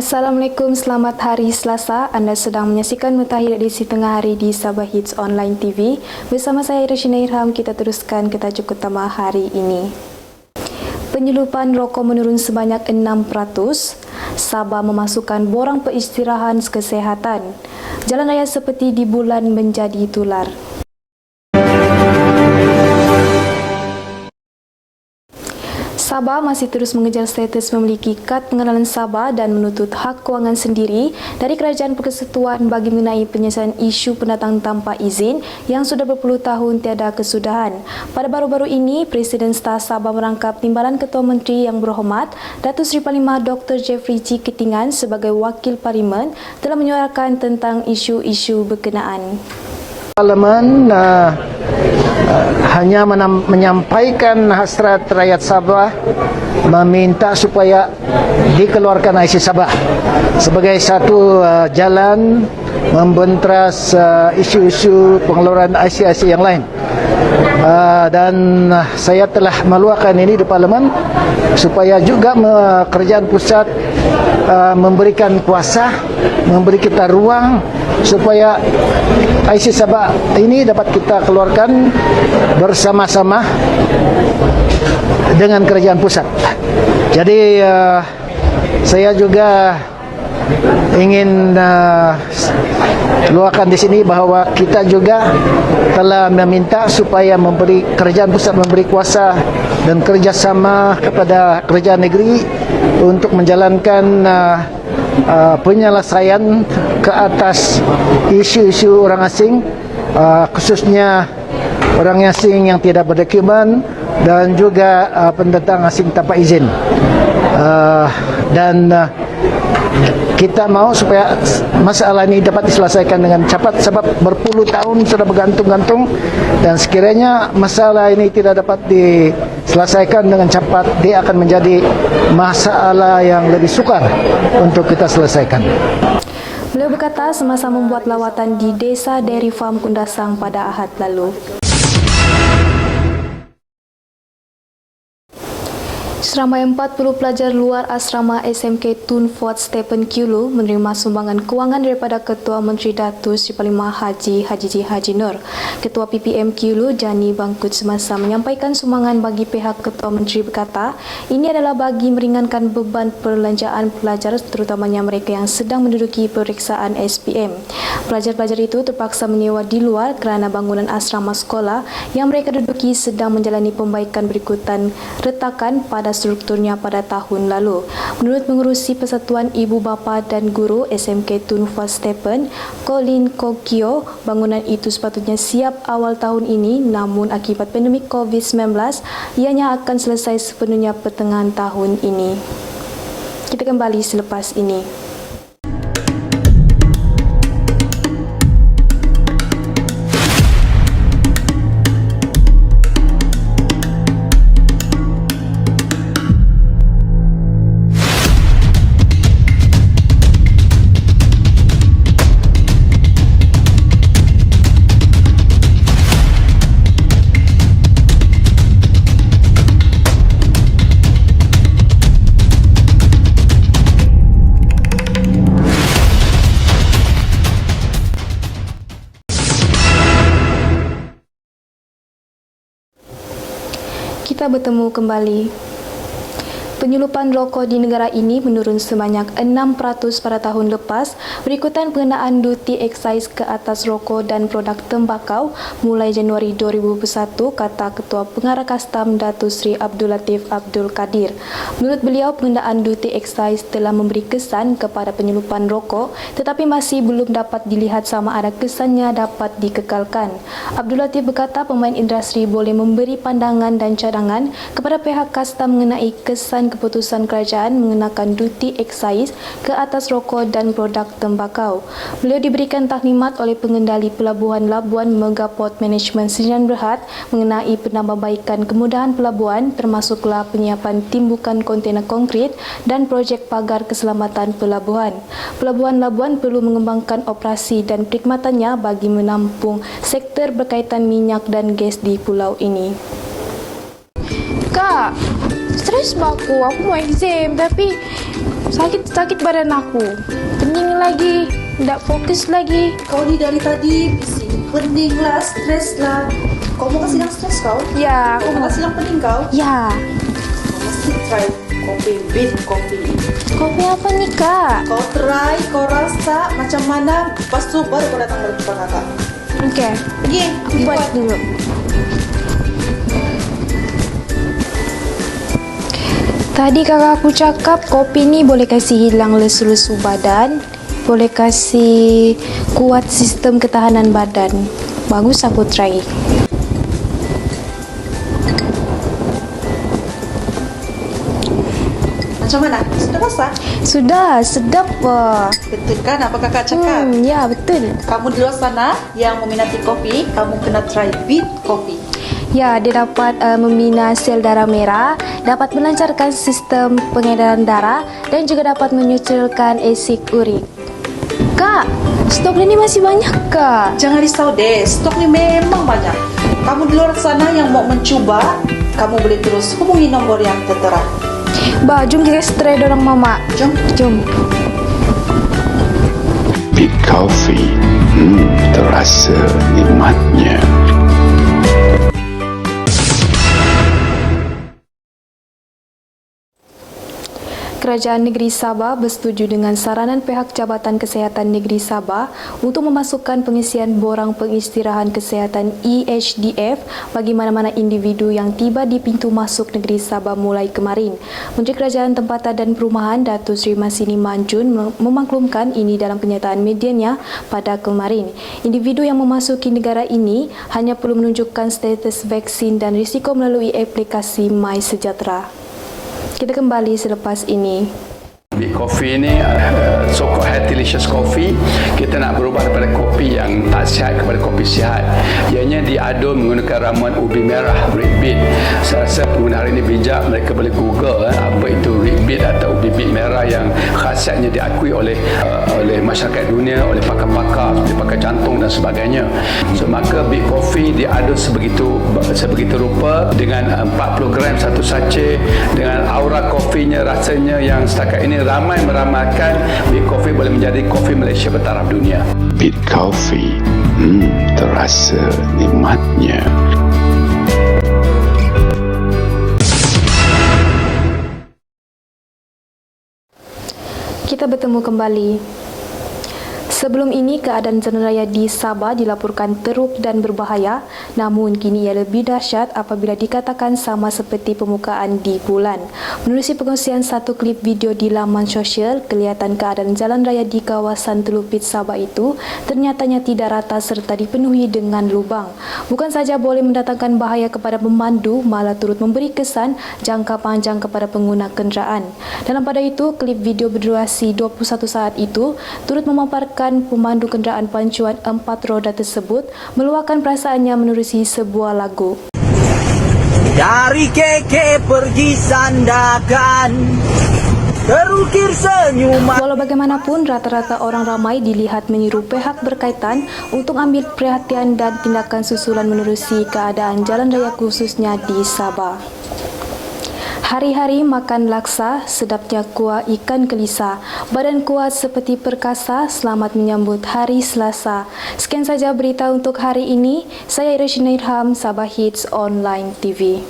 Assalamualaikum, selamat hari Selasa. Anda sedang menyaksikan Mutakhir edisi tengah hari di Sabah Hits Online TV. Bersama saya Rashina Irham, kita teruskan ke tajuk utama hari ini. Penyeludupan rokok menurun sebanyak 6%. Sabah memasukkan borang peristirahan kesehatan. Jalan raya seperti di bulan menjadi tular. Sabah masih terus mengejar status memiliki kad pengenalan Sabah dan menuntut hak kewangan sendiri dari Kerajaan Persekutuan bagi mengenai penyelesaian isu pendatang tanpa izin yang sudah berpuluh tahun tiada kesudahan. Pada baru-baru ini, Presiden Staf Sabah merangkap Timbalan Ketua Menteri Yang Berhormat Datuk Seri Parlimen Dr. Jeffrey G. Ketingan sebagai Wakil Parlimen telah menyuarakan tentang isu-isu berkenaan. Parlimen hanya menyampaikan hasrat rakyat Sabah meminta supaya dikeluarkan IC Sabah sebagai satu jalan membentras isu-isu pengeluaran IC yang lain. Dan saya telah meluahkan ini di Parlimen supaya juga kerajaan pusat memberikan kuasa, memberi kita ruang supaya IC Sabah ini dapat kita keluarkan bersama-sama dengan kerajaan pusat. Jadi saya juga ingin luahkan di sini bahawa kita juga telah meminta supaya kerajaan pusat memberi kuasa dan kerjasama kepada kerajaan negeri untuk menjalankan penyelesaian ke atas isu-isu orang asing, khususnya orang asing yang tidak berdokumen dan juga pendatang asing tanpa izin. Kita mau supaya masalah ini dapat diselesaikan dengan cepat sebab berpuluh tahun sudah bergantung-gantung, dan sekiranya masalah ini tidak dapat diselesaikan dengan cepat, dia akan menjadi masalah yang lebih sukar untuk kita selesaikan. Beliau berkata semasa membuat lawatan di Desa Dairy Farm Kundasang pada Ahad lalu. Seramai 40 pelajar luar asrama SMK Tun Fort Stephen Kulu menerima sumbangan kewangan daripada Ketua Menteri Datuk Seri Parlimen Haji Nur. Ketua PPM Kulu Jani Bangkut semasa menyampaikan sumbangan bagi pihak Ketua Menteri berkata, ini adalah bagi meringankan beban perbelanjaan pelajar terutamanya mereka yang sedang menduduki pemeriksaan SPM. Pelajar-pelajar itu terpaksa menyewa di luar kerana bangunan asrama sekolah yang mereka duduki sedang menjalani pembaikan berikutan retakan pada strukturnya pada tahun lalu. Menurut pengurusi Persatuan Ibu Bapa dan Guru SMK Tun Fort Stephen, Colin Kokio, bangunan itu sepatutnya siap awal tahun ini, namun akibat pandemik COVID-19, ianya akan selesai sepenuhnya pertengahan tahun ini. Kita kembali selepas ini. Kita bertemu kembali. Penyelundupan rokok di negara ini menurun sebanyak 6% pada tahun lepas berikutan pengenaan duty excise ke atas rokok dan produk tembakau mulai Januari 2021, kata Ketua Pengarah Kastam Datuk Seri Abdul Latif Abdul Kadir. Menurut beliau, pengenaan duty excise telah memberi kesan kepada penyelundupan rokok tetapi masih belum dapat dilihat sama ada kesannya dapat dikekalkan. Abdul Latif berkata pemain industri boleh memberi pandangan dan cadangan kepada pihak kastam mengenai kesan keputusan kerajaan mengenakan duty excise ke atas rokok dan produk tembakau. Beliau diberikan taklimat oleh pengendali pelabuhan Labuan Megaport Management Sdn Bhd mengenai penambahbaikan kemudahan pelabuhan termasuklah penyiapan timbukan kontena konkrit dan projek pagar keselamatan pelabuhan. Pelabuhan Labuan perlu mengembangkan operasi dan perkhidmatannya bagi menampung sektor berkaitan minyak dan gas di pulau ini. Kak, Stres aku mau exam tapi sakit badan aku. Pening lagi, tidak fokus lagi. Kau ni dari tadi bising, pening lah, stres lah. Kau mau kasih yang stres kau? Ya, Kau mau kasih yang pening kau? Ya. Kau mesti try kopi, bean kopi. Kopi apa nih, Kak? Kau try, kau rasa macam mana, lepas tu baru kau datang berjumpa kakak. Oke, Pergi, aku buat dulu. Tadi kakak aku cakap kopi ni boleh kasih hilang lesu-lesu badan, boleh kasih kuat sistem ketahanan badan. Bagus, aku try. Macam mana? Sudah rasa? Sudah, sedap wah. Betul kan apa kakak cakap? Ya betul. Kamu di luar sana yang meminati kopi, kamu kena try bean kopi. Ya, dia dapat membina sel darah merah, dapat melancarkan sistem pengedaran darah dan juga dapat menyucikan asid urik. Kak, stok ini masih banyak, Kak. Jangan risau deh, stok ni memang banyak. Kamu di luar sana yang mau mencuba, kamu boleh terus hubungi nombor yang tertera. Bah, jom kita stray dorang mama. Jom. Jom. Big Coffee, terasa nikmatnya. Kerajaan Negeri Sabah bersetuju dengan saranan pihak Jabatan Kesihatan Negeri Sabah untuk memasukkan pengisian borang pengistirahan kesihatan EHDF bagi mana-mana individu yang tiba di pintu masuk Negeri Sabah mulai kemarin. Menteri Kerajaan Tempatan dan Perumahan Datuk Seri Masini Manjun memaklumkan ini dalam kenyataan medianya pada kemarin. Individu yang memasuki negara ini hanya perlu menunjukkan status vaksin dan risiko melalui aplikasi MySejahtera. Kita kembali selepas ini. Big Coffee ni so-called healthy-licious coffee. Kita nak berubah daripada kopi yang tak sihat kepada kopi sihat. Ianya diadun menggunakan ramuan ubi merah, red beet. Saya rasa pengguna hari ini bijak, mereka boleh google apa itu red beet atau ubi beet merah yang khasiatnya diakui oleh masyarakat dunia, oleh pakar-pakar seperti pakar jantung dan sebagainya. So maka Big Coffee diadun sebegitu rupa dengan 40 gram satu sachet, dengan aura kopinya, rasanya yang setakat ini ramai meramalkan Big Coffee boleh menjadi kopi Malaysia bertaraf dunia. Big Coffee, terasa nikmatnya. Kita bertemu kembali. Sebelum ini, keadaan jalan raya di Sabah dilaporkan teruk dan berbahaya, namun kini ia lebih dahsyat apabila dikatakan sama seperti permukaan di bulan. Menerusi pengungsian satu klip video di laman sosial, kelihatan keadaan jalan raya di kawasan Telupit Sabah itu ternyatanya tidak rata serta dipenuhi dengan lubang. Bukan saja boleh mendatangkan bahaya kepada pemandu, malah turut memberi kesan jangka panjang kepada pengguna kenderaan. Dalam pada itu, klip video berdurasi 21 saat itu turut memaparkan pemandu kenderaan pancuan 4 roda tersebut meluahkan perasaannya menerusi sebuah lagu. Dari KK pergi Sandakan, terukir senyuman. Walau bagaimanapun, rata-rata orang ramai dilihat menyeru pihak berkaitan untuk ambil perhatian dan tindakan susulan menerusi keadaan jalan raya khususnya di Sabah. Hari-hari makan laksa, sedapnya kuah ikan kelisa, badan kuat seperti perkasa, selamat menyambut hari Selasa. Sekian saja berita untuk hari ini. Saya Irshina Irham, Sabah Hits Online TV.